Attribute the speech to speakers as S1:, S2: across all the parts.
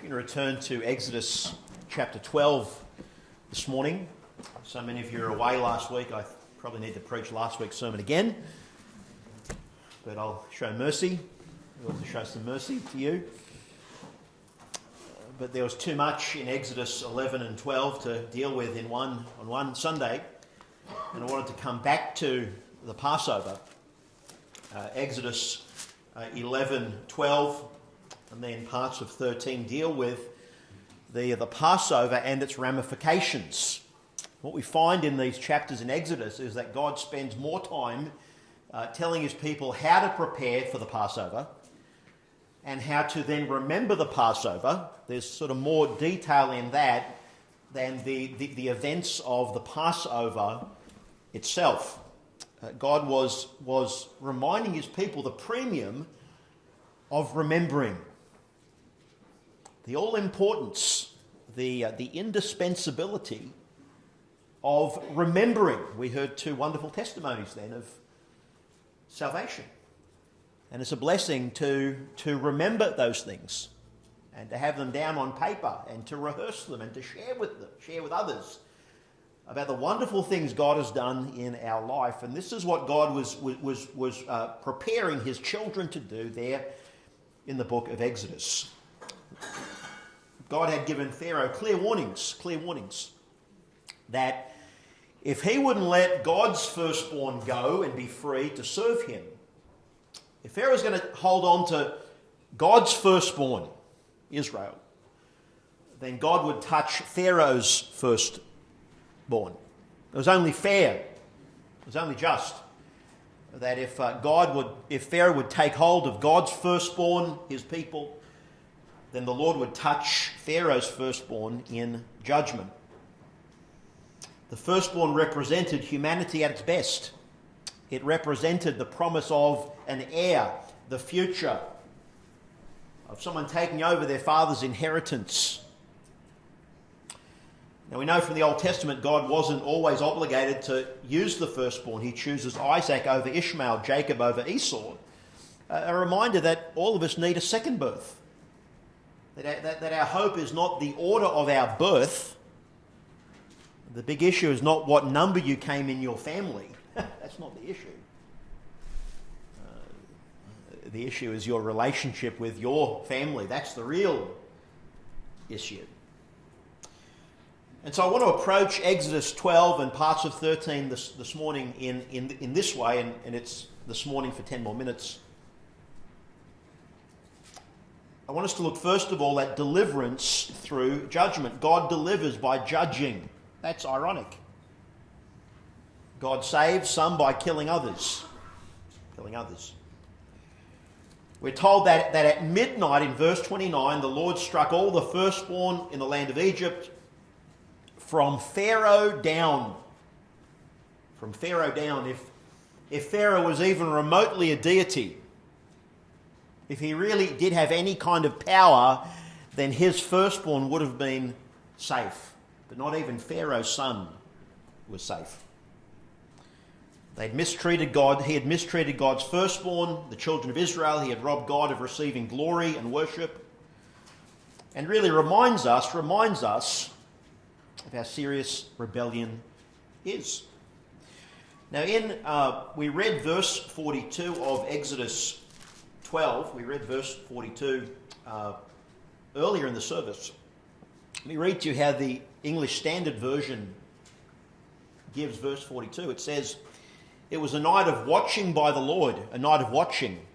S1: We're going to return to Exodus chapter 12 this morning. So many of you were away last week. I probably need to preach last week's sermon again. But I'll show mercy. I'll also show some mercy to you. But there was too much in Exodus 11 and 12 to deal with on one Sunday. And I wanted to come back to the Passover. Exodus 11, 12, and then parts of 13 deal with the Passover and its ramifications. What we find in these chapters in Exodus is that God spends more time telling his people how to prepare for the Passover and how to then remember the Passover. There's sort of more detail in that than the events of the Passover itself. God was reminding his people the premium of remembering, the all-importance, the indispensability of remembering. We heard two wonderful testimonies then of salvation. And it's a blessing to remember those things and to have them down on paper and to rehearse them and to share with others about the wonderful things God has done in our life. And this is what God was preparing his children to do there in the book of Exodus. God had given Pharaoh clear warnings that if he wouldn't let God's firstborn go and be free to serve him, if Pharaoh was going to hold on to God's firstborn, Israel, then God would touch Pharaoh's firstborn. It was only fair, it was only just that if Pharaoh would take hold of God's firstborn, his people, then the Lord would touch Pharaoh's firstborn in judgment. The firstborn represented humanity at its best. It represented the promise of an heir, the future, of someone taking over their father's inheritance. Now we know from the Old Testament God wasn't always obligated to use the firstborn. He chooses Isaac over Ishmael, Jacob over Esau. A reminder that all of us need a second birth. That our hope is not the order of our birth. The big issue is not what number you came in your family. That's not the issue. The issue is your relationship with your family. That's the real issue. And so I want to approach Exodus 12 and parts of 13 this morning in this way, and it's this morning for 10 more minutes. I want us to look first of all at deliverance through judgment. God delivers by judging. That's ironic. God saves some by killing others. We're told that at midnight in verse 29, the Lord struck all the firstborn in the land of Egypt from Pharaoh down. From Pharaoh down. If Pharaoh was even remotely a deity, if he really did have any kind of power, then his firstborn would have been safe. But not even Pharaoh's son was safe. They'd mistreated God. He had mistreated God's firstborn, the children of Israel. He had robbed God of receiving glory and worship. And really reminds us of how serious rebellion is. Now we read verse 42 of Exodus 12. We read verse 42 earlier in the service. Let me read to you how the English Standard Version gives verse 42. It says, "It was a night of watching by the Lord, a night of watching,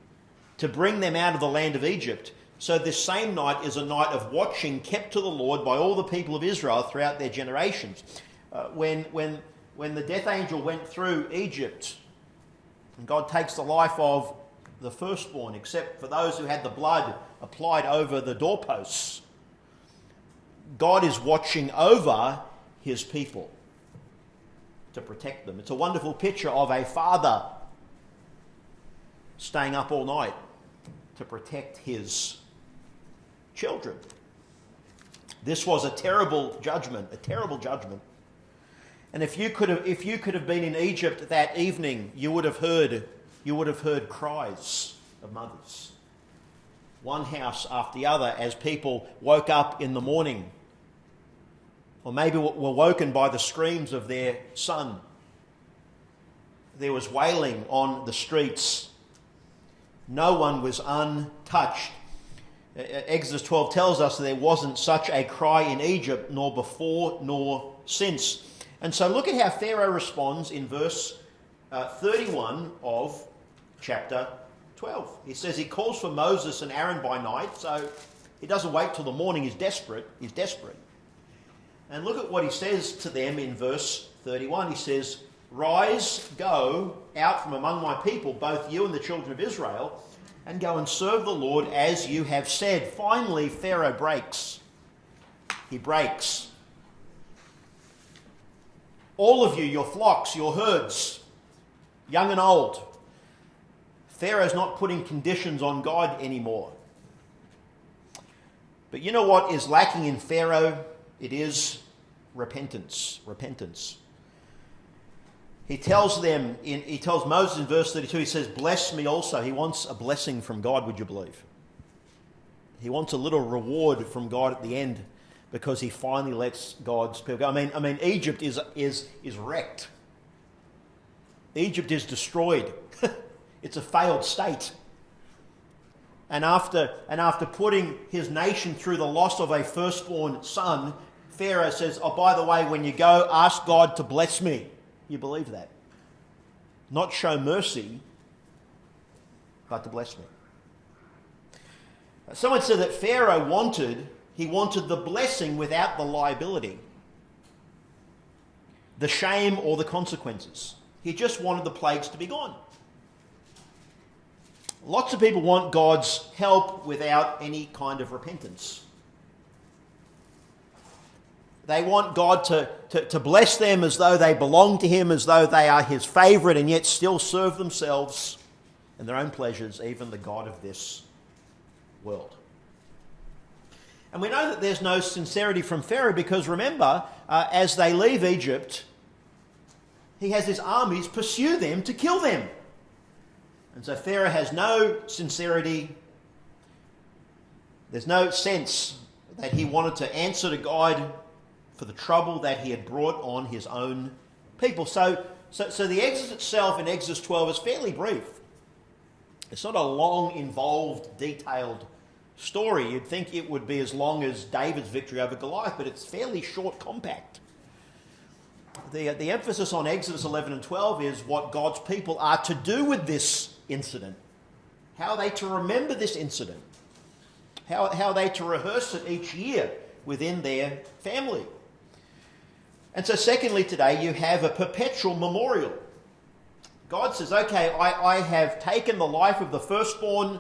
S1: to bring them out of the land of Egypt. So this same night is a night of watching kept to the Lord by all the people of Israel throughout their generations." When the death angel went through Egypt, and God takes the life of the firstborn, except for those who had the blood applied over the doorposts, God is watching over his people to protect them. It's a wonderful picture of a father staying up all night to protect his children. This was a terrible judgment. And if you could have been in Egypt that evening, you would have heard cries of mothers. one house after the other, as people woke up in the morning, or maybe were woken by the screams of their son. There was wailing on the streets. No one was untouched. Exodus 12 tells us that there wasn't such a cry in Egypt, nor before nor since. And so look at how Pharaoh responds in verse 31 of chapter 12. He says he calls for Moses and Aaron by night, so he doesn't wait till the morning. He's desperate. And look at what he says to them in verse 31. He says, "Rise, go out from among my people, both you and the children of Israel, and go and serve the Lord as you have said." Finally, Pharaoh breaks. He breaks. "All of you, your flocks, your herds, young and old." Pharaoh's not putting conditions on God anymore. But you know what is lacking in Pharaoh? It is repentance. He tells Moses in verse 32, he says, "Bless me also." He wants a blessing from God, would you believe? He wants a little reward from God at the end because he finally lets God's people go. I mean, Egypt is wrecked. Egypt is destroyed. It's a failed state. And after putting his nation through the loss of a firstborn son, Pharaoh says, "Oh, by the way, when you go, ask God to bless me." You believe that? Not show mercy, but to bless me. Someone said that Pharaoh wanted the blessing without the liability, the shame or the consequences. He just wanted the plagues to be gone. Lots of people want God's help without any kind of repentance. They want God to bless them as though they belong to him, as though they are his favourite, and yet still serve themselves and their own pleasures, even the God of this world. And we know that there's no sincerity from Pharaoh because remember, as they leave Egypt, he has his armies pursue them to kill them. And so Pharaoh has no sincerity. There's no sense that he wanted to answer to God for the trouble that he had brought on his own people. So the Exodus itself in Exodus 12 is fairly brief. It's not a long, involved, detailed story. You'd think it would be as long as David's victory over Goliath, but it's fairly short, compact. The emphasis on Exodus 11 and 12 is what God's people are to do with this incident. How are they to remember this incident? How are they to rehearse it each year within their family? And so secondly today, you have a perpetual memorial. God says, okay, I have taken the life of the firstborn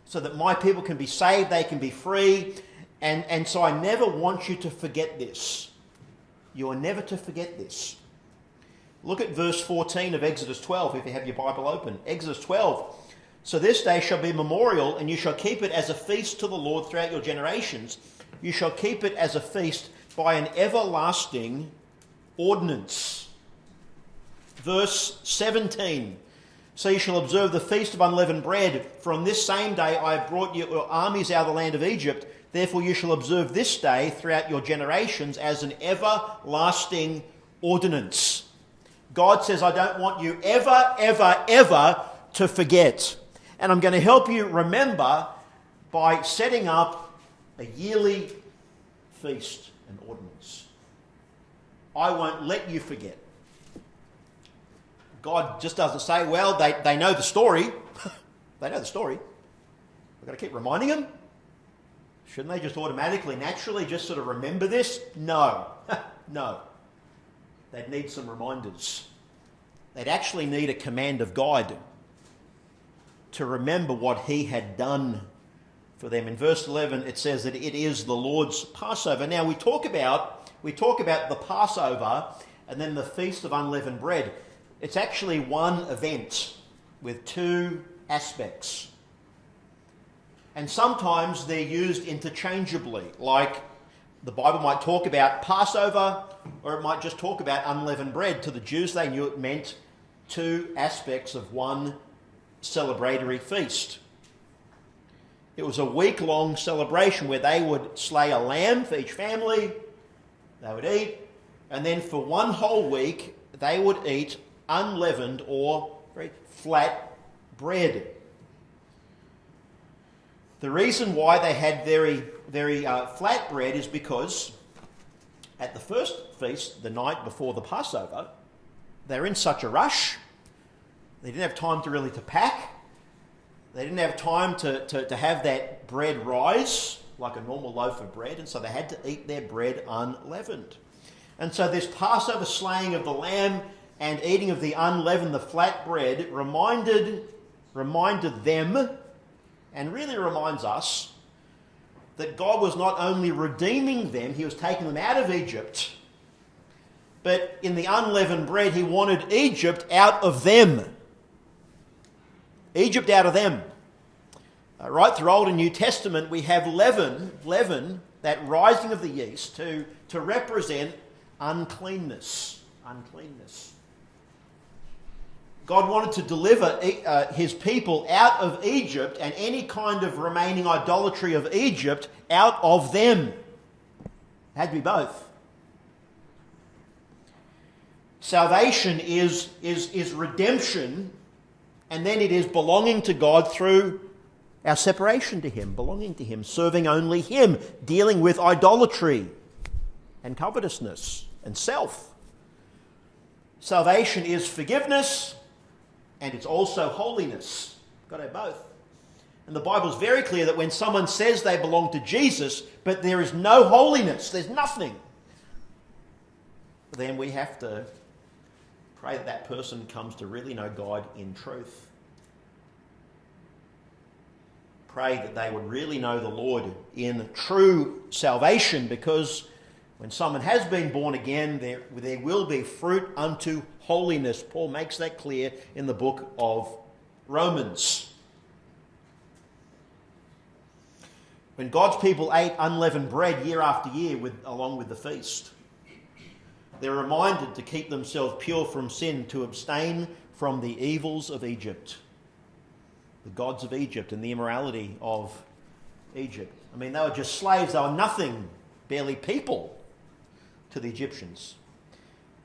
S1: so that my people can be saved, they can be free, and so I never want you to forget this. You are never to forget this. Look at verse 14 of Exodus 12 if you have your Bible open. Exodus 12. "So this day shall be a memorial, and you shall keep it as a feast to the Lord throughout your generations. You shall keep it as a feast by an everlasting ordinance." Verse 17. "So you shall observe the feast of unleavened bread, for on this same day I have brought your armies out of the land of Egypt. Therefore you shall observe this day throughout your generations as an everlasting ordinance." God says, I don't want you ever to forget. And I'm going to help you remember by setting up a yearly feast and ordinance. I won't let you forget. God just doesn't say, well, they know the story. They know the story. We've got to keep reminding them. Shouldn't they just automatically, naturally just sort of remember this? No. No. They'd need some reminders. They'd actually need a command of God to remember what he had done for them. In verse 11, it says that it is the Lord's Passover. Now, we talk about the Passover and then the Feast of Unleavened Bread. It's actually one event with two aspects. And sometimes they're used interchangeably, like the Bible might talk about Passover, or it might just talk about unleavened bread. To the Jews, they knew it meant two aspects of one celebratory feast. It was a week-long celebration where they would slay a lamb for each family, they would eat, and then for one whole week they would eat unleavened or very flat bread. The reason why they had very flat bread is because at the first feast, the night before the Passover, they were in such a rush. They didn't have time to pack. They didn't have time to have that bread rise like a normal loaf of bread, and so they had to eat their bread unleavened. And so this Passover slaying of the lamb and eating of the unleavened, the flat bread, reminded them, and really reminds us, that God was not only redeeming them, he was taking them out of Egypt, but in the unleavened bread, he wanted Egypt out of them. Egypt out of them. Right through Old and New Testament, we have leaven, that rising of the yeast, to represent uncleanness. God wanted to deliver his people out of Egypt and any kind of remaining idolatry of Egypt out of them. It had to be both. Salvation is redemption, and then it is belonging to God through our separation to him, belonging to him, serving only him, dealing with idolatry and covetousness and self. Salvation is forgiveness, and it's also holiness. Got to have both. And the Bible is very clear that when someone says they belong to Jesus, but there is no holiness, there's nothing, then we have to pray that that person comes to really know God in truth. Pray that they would really know the Lord in true salvation, because when someone has been born again, there will be fruit unto holiness. Paul makes that clear in the book of Romans. When God's people ate unleavened bread year after year along with the feast, they're reminded to keep themselves pure from sin, to abstain from the evils of Egypt, the gods of Egypt and the immorality of Egypt. I mean, they were just slaves. They were nothing, barely people to the Egyptians.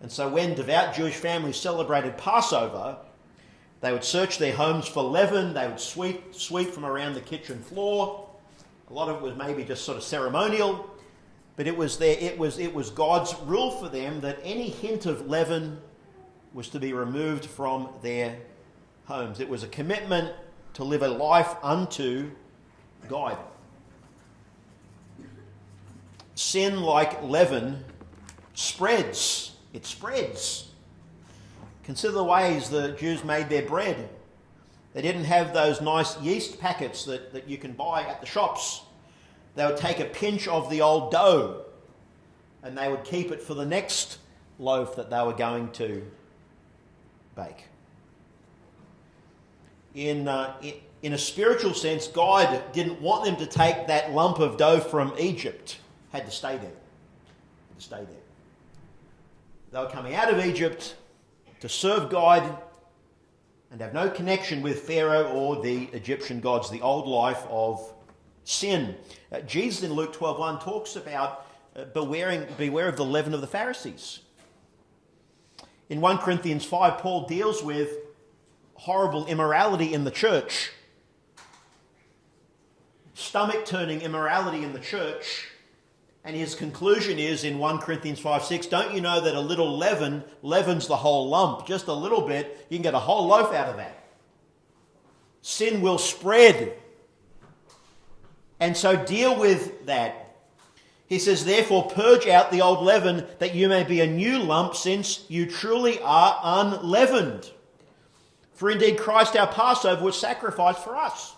S1: And so when devout Jewish families celebrated Passover, they would search their homes for leaven. They would sweep from around the kitchen floor. A lot of it was maybe just sort of ceremonial, but it was God's rule for them that any hint of leaven was to be removed from their homes. It was a commitment to live a life unto God. Sin, like leaven, spreads. It spreads. Consider the ways the Jews made their bread. They didn't have those nice yeast packets that you can buy at the shops. They would take a pinch of the old dough and they would keep it for the next loaf that they were going to bake. In a spiritual sense, God didn't want them to take that lump of dough from Egypt. Had to stay there. They were coming out of Egypt to serve God and have no connection with Pharaoh or the Egyptian gods, the old life of sin. Jesus in Luke 12:1 talks about beware of the leaven of the Pharisees. In 1 Corinthians 5, Paul deals with horrible immorality in the church, stomach-turning immorality in the church, and his conclusion is in 1 Corinthians 5:6, don't you know that a little leaven leavens the whole lump? Just a little bit, you can get a whole loaf out of that. Sin will spread. And so deal with that. He says, therefore purge out the old leaven, that you may be a new lump, since you truly are unleavened. For indeed Christ our Passover was sacrificed for us.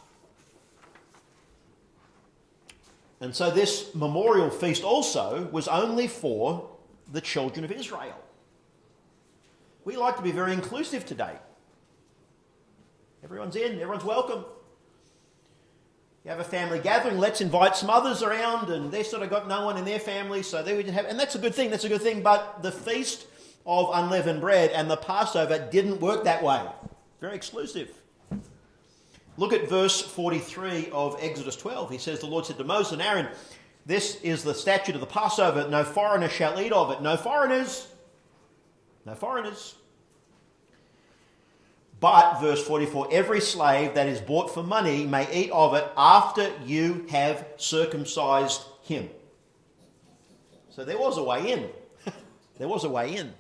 S1: And so this memorial feast also was only for the children of Israel. We like to be very inclusive today. Everyone's in, everyone's welcome. You have a family gathering, let's invite some others around, and they sort of got no one in their family, so they would have, and that's a good thing, but the feast of unleavened bread and the Passover didn't work that way. Very exclusive. Look at verse 43 of Exodus 12. He says, the Lord said to Moses and Aaron, this is the statute of the Passover. No foreigner shall eat of it. No foreigners. No foreigners. But, verse 44, every slave that is bought for money may eat of it after you have circumcised him. So there was a way in. There was a way in.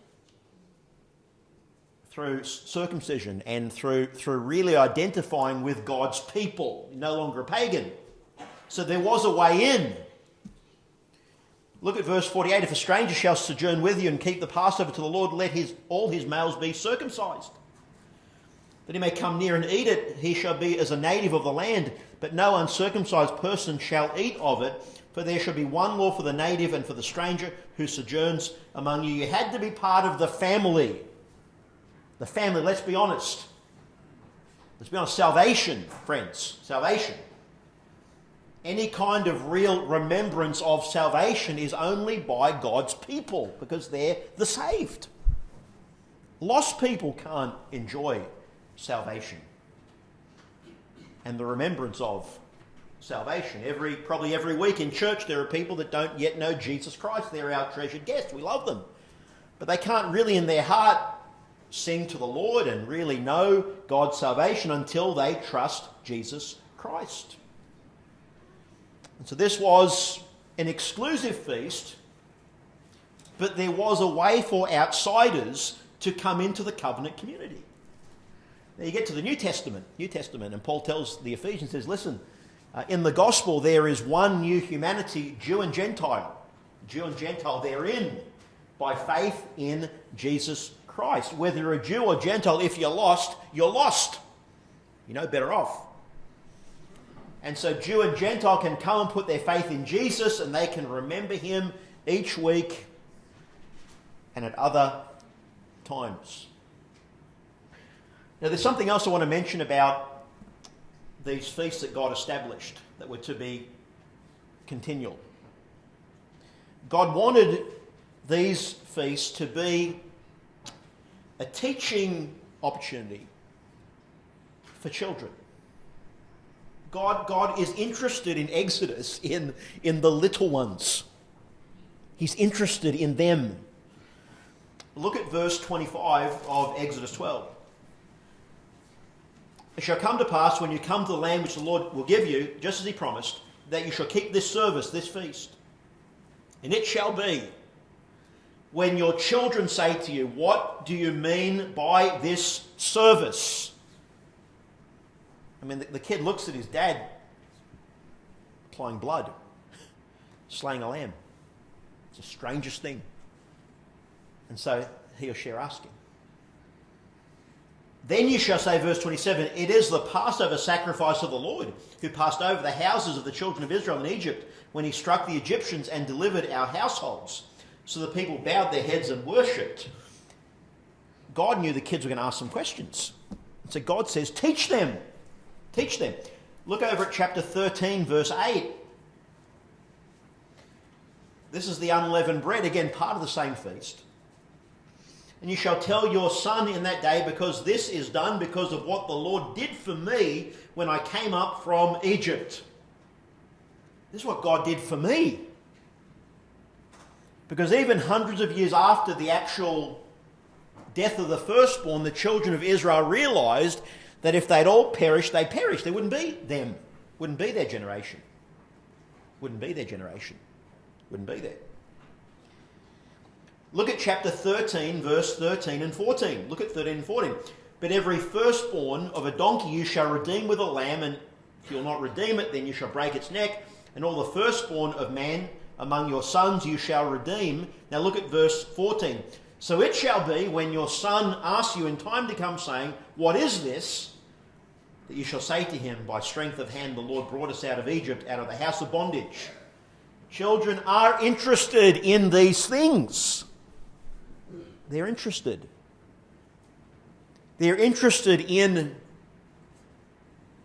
S1: Through circumcision and through really identifying with God's people. No longer a pagan. So there was a way in. Look at verse 48. If a stranger shall sojourn with you and keep the Passover to the Lord, let all his males be circumcised, that he may come near and eat it. He shall be as a native of the land, but no uncircumcised person shall eat of it, for there shall be one law for the native and for the stranger who sojourns among you. You had to be part of the family. The family, let's be honest. Let's be honest. Salvation, friends. Salvation. Any kind of real remembrance of salvation is only by God's people, because they're the saved. Lost people can't enjoy salvation and the remembrance of salvation. Probably every week in church there are people that don't yet know Jesus Christ. They're our treasured guests. We love them. But they can't really in their heart sing to the Lord and really know God's salvation until they trust Jesus Christ. And so this was an exclusive feast, but there was a way for outsiders to come into the covenant community. Now you get to the New Testament, and Paul tells the Ephesians, says, listen, in the gospel there is one new humanity, Jew and Gentile. Jew and Gentile therein, by faith in Jesus Christ. Whether you're a Jew or Gentile, if you're lost, you're lost. You're no better off. And so Jew and Gentile can come and put their faith in Jesus, and they can remember him each week and at other times. Now there's something else I want to mention about these feasts that God established that were to be continual. God wanted these feasts to be a teaching opportunity for children. God is interested in Exodus, in the little ones. He's interested in them. Look at verse 25 of Exodus 12. It shall come to pass when you come to the land which the Lord will give you, just as he promised, that you shall keep this service, this feast. And it shall be, when your children say to you, what do you mean by this service? I mean, the kid looks at his dad applying blood, slaying a lamb. It's the strangest thing. And so he or she are asking. Then you shall say, verse 27, it is the Passover sacrifice of the Lord, who passed over the houses of the children of Israel in Egypt, when he struck the Egyptians and delivered our households. So the people bowed their heads and worshipped. God knew the kids were going to ask some questions. So God says, teach them. Teach them. Look over at chapter 13, verse 8. This is the unleavened bread, again, part of the same feast. And you shall tell your son in that day, because this is done because of what the Lord did for me when I came up from Egypt. This is what God did for me. Because even hundreds of years after the actual death of the firstborn, the children of Israel realized that if they'd all perished, they'd perish. There wouldn't be them. Wouldn't be their generation. Wouldn't be their generation. Wouldn't be there. Look at chapter 13, verse 13 and 14. Look at 13 and 14. But every firstborn of a donkey you shall redeem with a lamb, and if you'll not redeem it, then you shall break its neck. And all the firstborn of man among your sons you shall redeem. Now look at verse 14. So it shall be, when your son asks you in time to come, saying, what is this? That you shall say to him, by strength of hand the Lord brought us out of Egypt, out of the house of bondage. Children are interested in these things. They're interested. They're interested in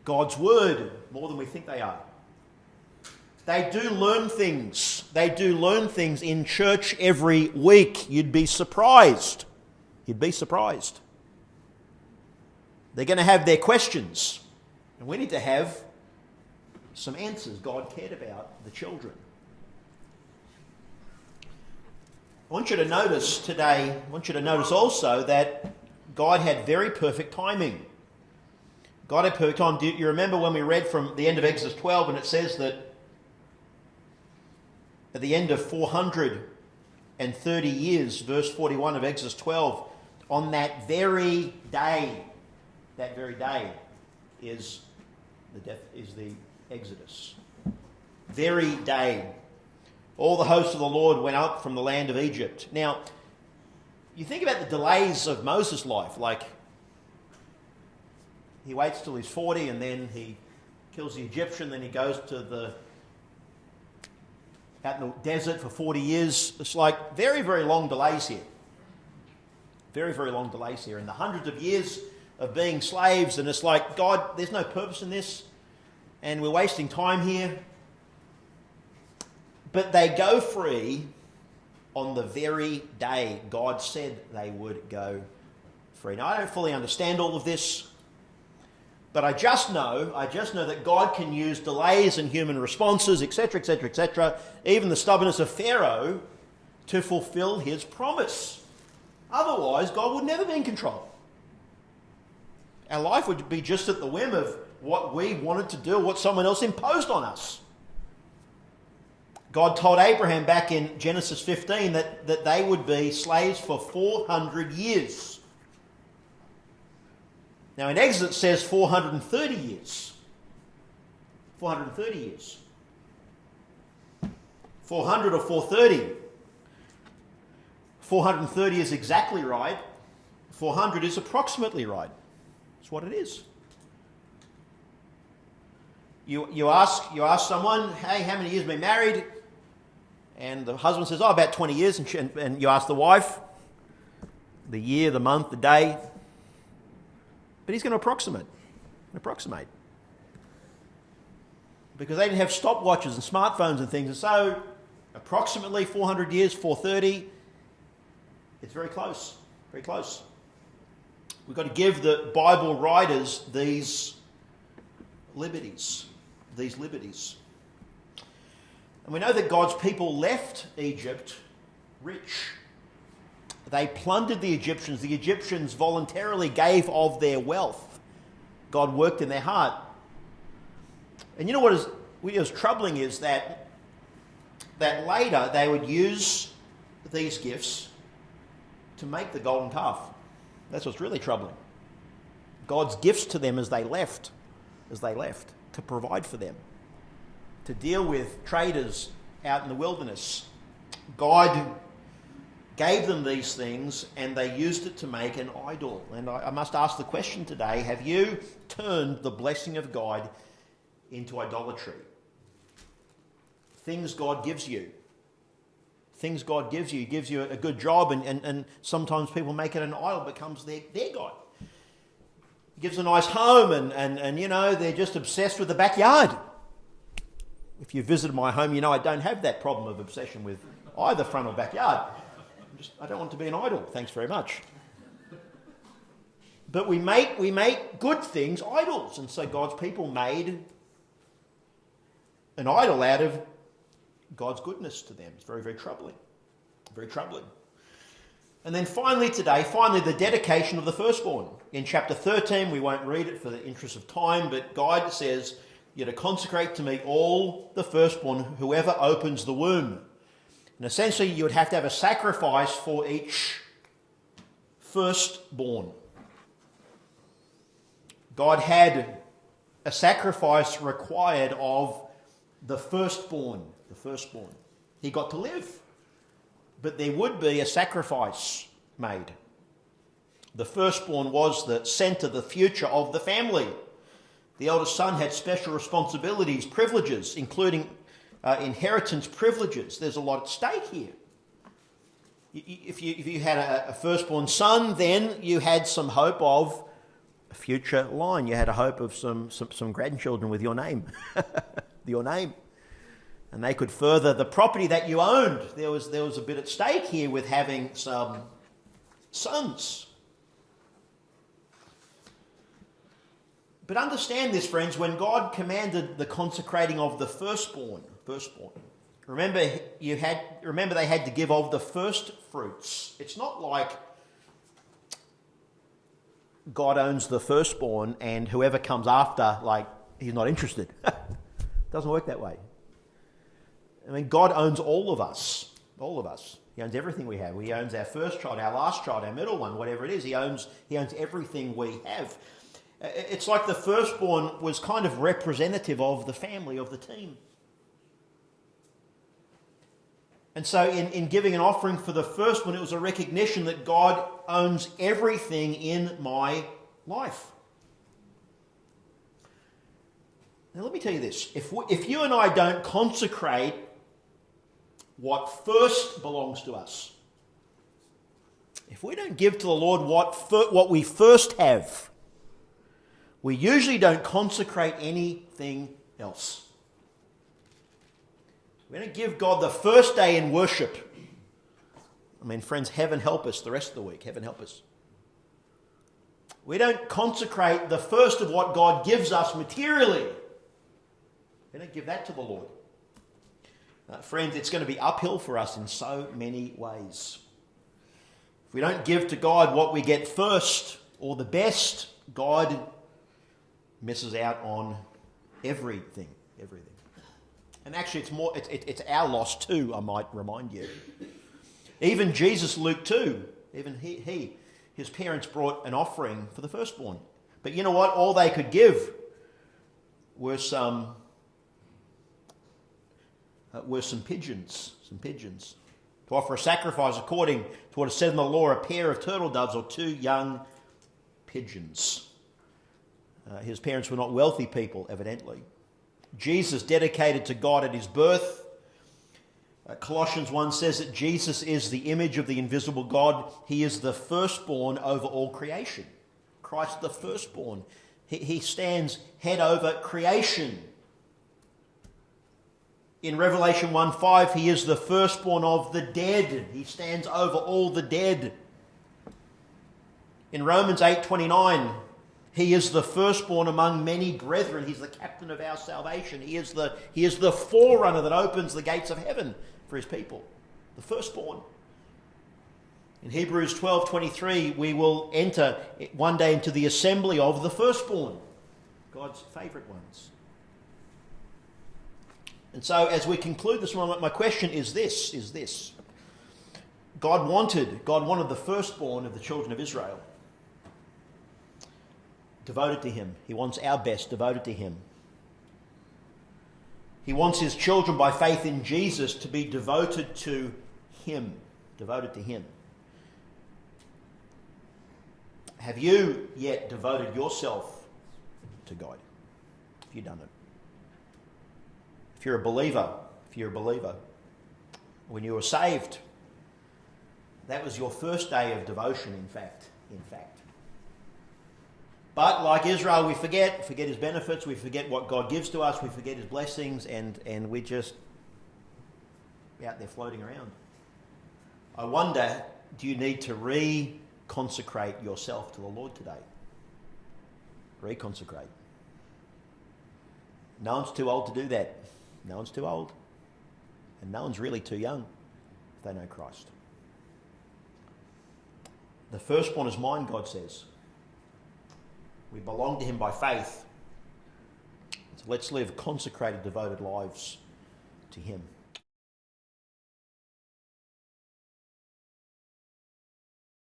S1: God's word more than we think they are. They do learn things. They do learn things in church every week. You'd be surprised. You'd be surprised. They're going to have their questions. And we need to have some answers. God cared about the children. I want you to notice today, also that God had very perfect timing. God had perfect time. Do you remember when we read from the end of Exodus 12 and it says that at the end of 430 years, verse 41 of Exodus 12, on that very day is the Exodus. Very day. All the hosts of the Lord went up from the land of Egypt. Now, you think about the delays of Moses' life, like he waits till he's 40 and then he kills the Egyptian, then he goes to out in the desert for 40 years. It's like very, very long delays here. Very, very long delays here. And the hundreds of years of being slaves, and it's like, God, there's no purpose in this, and we're wasting time here. But they go free on the very day God said they would go free. Now, I don't fully understand all of this, but I just know that God can use delays and human responses, etc., etc., etc., even the stubbornness of Pharaoh, to fulfill his promise. Otherwise, God would never be in control. Our life would be just at the whim of what we wanted to do, what someone else imposed on us. God told Abraham back in Genesis 15 that they would be slaves for 400 years. Now in Exodus it says 430 years. 430 years. 400 or 430. 430 is exactly right. 400 is approximately right. That's what it is. You ask someone, hey, how many years have you been married? And the husband says, about 20 years. And you ask the wife, the year, the month, the day. But he's going to approximate. Because they didn't have stopwatches and smartphones and things. And so, approximately 400 years, 430, it's very close. Very close. We've got to give the Bible writers these liberties. And we know that God's people left Egypt rich. They plundered the Egyptians. The Egyptians voluntarily gave of their wealth. God worked in their heart. And you know what is troubling is that later they would use these gifts to make the golden calf. That's what's really troubling. God's gifts to them as they left, to provide for them, to deal with traders out in the wilderness. God gave them these things and they used it to make an idol. And I must ask the question today, have you turned the blessing of God into idolatry? Things God gives you. He gives you a good job and sometimes people make it an idol, becomes their God. He gives a nice home and you know, they're just obsessed with the backyard. If you visited my home, you know I don't have that problem of obsession with either front or backyard. I don't want to be an idol, thanks very much. But we make good things idols, and so God's people made an idol out of God's goodness to them. It's very, very troubling. Very troubling. And then finally today, the dedication of the firstborn. In chapter 13, we won't read it for the interest of time, but God says, you're to consecrate to me all the firstborn, whoever opens the womb. And essentially, you would have to have a sacrifice for each firstborn. God had a sacrifice required of the firstborn. He got to live. But there would be a sacrifice made. The firstborn was the centre, the future of the family. The eldest son had special responsibilities, privileges, including inheritance privileges. There's a lot at stake here. If you had a firstborn son, then you had some hope of a future line. You had a hope of some grandchildren with your name. Your name. And they could further the property that you owned. There was a bit at stake here with having some sons. But understand this, friends, when God commanded the consecrating of the firstborn, remember they had to give of the first fruits. It's not like God owns the firstborn and whoever comes after, like, he's not interested. It doesn't work that way. I mean, God owns all of us. All of us. He owns everything we have. He owns our first child, our last child, our middle one, whatever it is. He owns everything we have. It's like the firstborn was kind of representative of the family, of the team. And so in giving an offering for the first one, it was a recognition that God owns everything in my life. Now let me tell you this. If you and I don't consecrate what first belongs to us, if we don't give to the Lord what we first have, we usually don't consecrate anything else. We don't give God the first day in worship. I mean, friends, heaven help us the rest of the week. Heaven help us. We don't consecrate the first of what God gives us materially. We don't give that to the Lord. Friends, it's going to be uphill for us in so many ways. If we don't give to God what we get first or the best, God misses out on everything. Everything. And actually, it's our loss too, I might remind you. Even Jesus, Luke 2, even his parents brought an offering for the firstborn. But you know what? All they could give were some pigeons. To offer a sacrifice according to what is said in the law, a pair of turtle doves or 2 young pigeons. His parents were not wealthy people, evidently. Jesus dedicated to God at his birth. Colossians 1 says that Jesus is the image of the invisible God. He is the firstborn over all creation. Christ the firstborn. He stands head over creation. In Revelation 1:5, he is the firstborn of the dead. He stands over all the dead. In Romans 8:29, he is the firstborn among many brethren. He's the captain of our salvation. He is the forerunner that opens the gates of heaven for his people. The firstborn. In Hebrews 12:23, we will enter one day into the assembly of the firstborn, God's favourite ones. And so as we conclude this moment, my question is this. God wanted the firstborn of the children of Israel devoted to him. He wants our best devoted to him. He wants his children by faith in Jesus to be devoted to him. Devoted to him. Have you yet devoted yourself to God? Have you done it? If you're a believer, when you were saved, that was your first day of devotion, in fact. But like Israel, we forget his benefits, we forget what God gives to us, we forget his blessings, and we just out there floating around. I wonder, do you need to reconsecrate yourself to the Lord today? Reconsecrate. No one's too old to do that. No one's too old. And no one's really too young if they know Christ. The firstborn is mine, God says. We belong to him by faith. So let's live consecrated, devoted lives to him.